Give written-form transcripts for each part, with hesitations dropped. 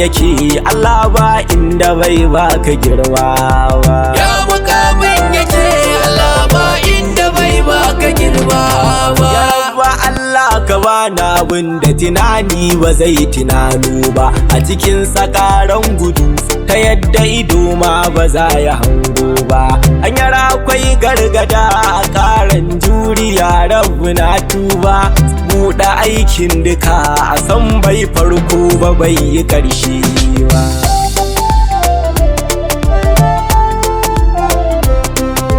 yake Allah ba inda bai baka girma ba. Ya mukamin yake Allah ba inda bai baka girma ba. Ya Rabba Allah ka bani abin da tunani ba zai tunanu ba, a cikin sakaran gudu ta yadda ido ma ba za ya hango ba. Hanyar akwai gargada a karan juriya Rabbu na tuba, buɗe aikin duka a san bai farko ba bai yi ƙarshe ba.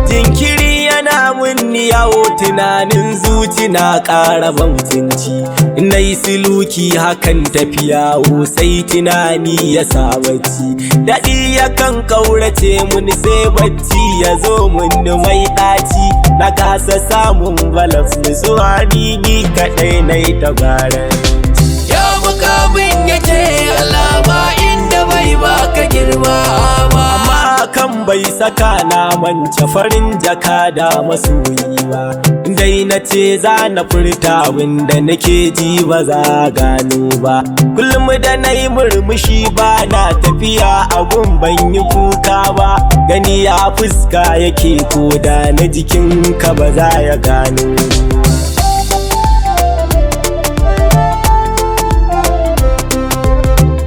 Jinkiri yana mun yawo tunanin zuci na ƙara mutunci, na yi siluki hakan tafiya sai tunani ya sa bacci. Daɗi yakan ƙaurace mun sai bacci ya zo mun mai ɗaci, na kasa samun balas nutsuwa ni kaɗai na yi tabaranci. Ya mukamin yake Allah ba inda bai baka girma ba. Amma kan bai saka na mance farin jaka da masoyi ba, dai na ce za na furta wanda nake ji ba za gano ba. Kullum da na yi murmushi ba na tafiya a gun ban yi kuka ba, gani ya fuska yake koda na jikinka ba za ya gano.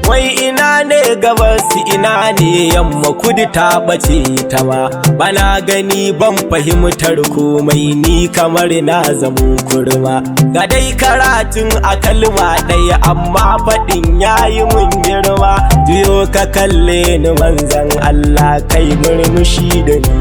Wai ina ne gabas ina ne yamma kudu ta bace ta ma, bana gani ban fahimtar komai ni kamar na zamo kurma. Ga dai karatun a kalma ɗaya amma faɗin yayi mun girma, juyo ka kalle ni manzan Allah kai murmushi da ni.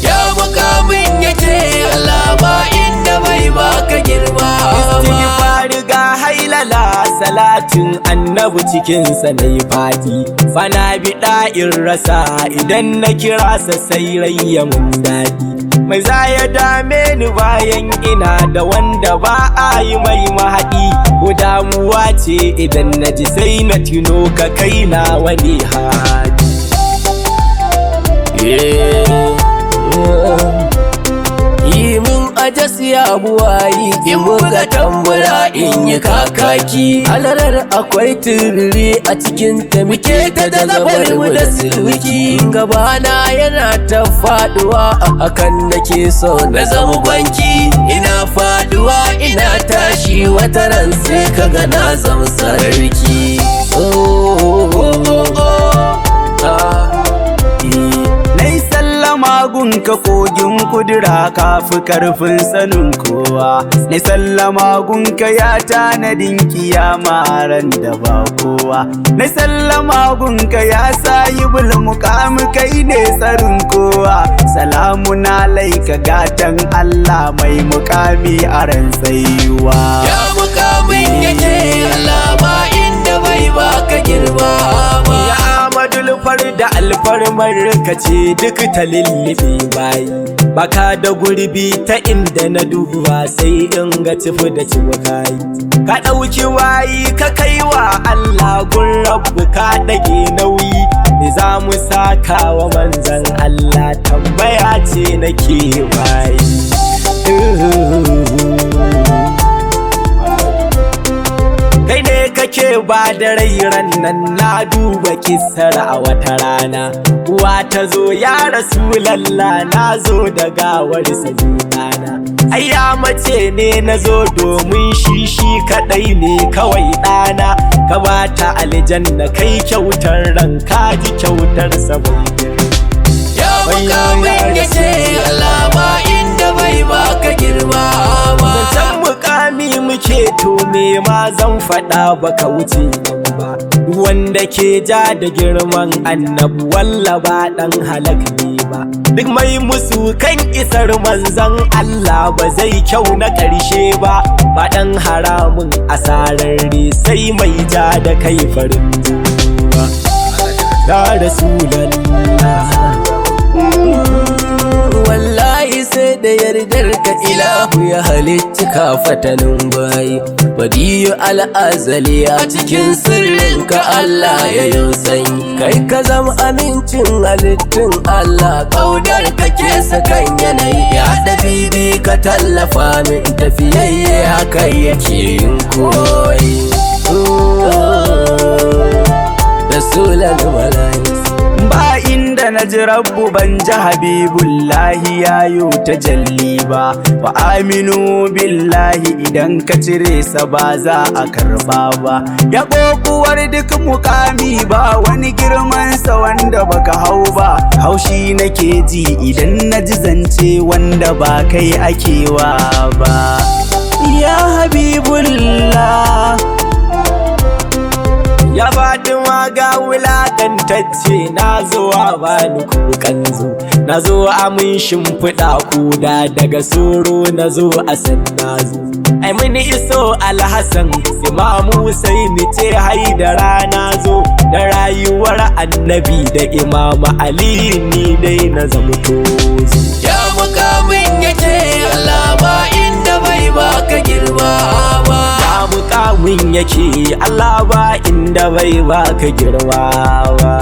Ya mukamin yake Allah ba inda bai baka girma ba. Istighfar ga hailala salatin annabi cikinsa na yi fadi, bana biɗa in rasa idan na kira sa sai rai ya mun daɗi. Mai za ya dame ni bayan ina da wanda ba a yi mai mahaɗi, ko damuwa ce idan na ji sai na tuno ka kai na wani haɗi. Yi min ajas ya buwayi in buga tambura in yi kakaki. Halarar akwai tururi a cikin ta muke ta da zabar mu da silwiki. Gabana yana ta faduwa a hakan nake so na zama gwanki. Ina faduwa ina tashi wata ran sai kaga na zama sarki. Gunka kogin kudura kafi karfin sanin kowa, na sallama gunka ya tanadin kiyama ran da ba kowa. Na sallama gunka ya sayi bulmukami kai ne tsarin kowa. Salamun alaika gatan Allah mai mukami a ran tsayuwa. Ya mukamin yake Allah ba inda bai baka girma ba. Ya Amadul da alfarmar ka ce duk ta lillibe bayi, baka da gurbi ta inda na duba sai in ga cifu da cibukayi. Ka ɗauki wayi ka kai wa Allah gun Rabbu ka ɗage nauyi, me za mu saka wa manzan Allah tambaya ce nake bayi. Kai ne kake ba da rai nan na duba kisar a wata rana, uwa ta zo ya Rasulallah na zo da gawar sajidana. Ai ya mace ne na zo domin shi kadai ne kawai ɗana, ka ba ta aljanna kai kyautar ran ka ji kyautar sa bai. Ya mukamin yake Allah ba inda bai baka girma ba. Zancen mukami muke to me ma zan faɗa baka wuce nan ba, wanda ke ja da girman annabi walla ba ɗan halak ne ba. Duk mai musu kan isar manzan Allah ba zai kyau na ƙarshe ba, ba ɗan haramun asararre sai mai ja da kai farin zuwa. Ya Rasulallah wallahi sai da yardar ka ilahu ya halicci kafatanin bayi. Badiyu al'azali a cikin sirrin ka Allah ya yi sanyi. Kai ka zama amincin halittun Allah, ƙaunar ka ke sakan yanayi. Ya da bibi ka tallafa min tafiyayye haka yake yin koyi. alal mala'is. Ba inda na ji rabbu ban ji habibullahi yayo tajalli ba. Wa aminu billahi idan ka cire sa ba za a karba ba. Ya kokuwar duk mukami ba wani girman sa wanda baka hau ba. Haushi nake ji idan na ji zance wanda ba kai akewa ba. Ya habibullah ya Fatima ga wulakantacce na zuwa bani kukan zo, na zo a mun shimfiɗa kuda daga soro na zo a san na zo. Ai mini iso alhassan imamu sai ni ce haidara na zo, da rayuwar annabi da imama ali ni dai na zamto zo. Ya mukamin yake Allah ba inda bai baka girma ba. Ya mukamin yake Allah ba inda bai baka girma ba.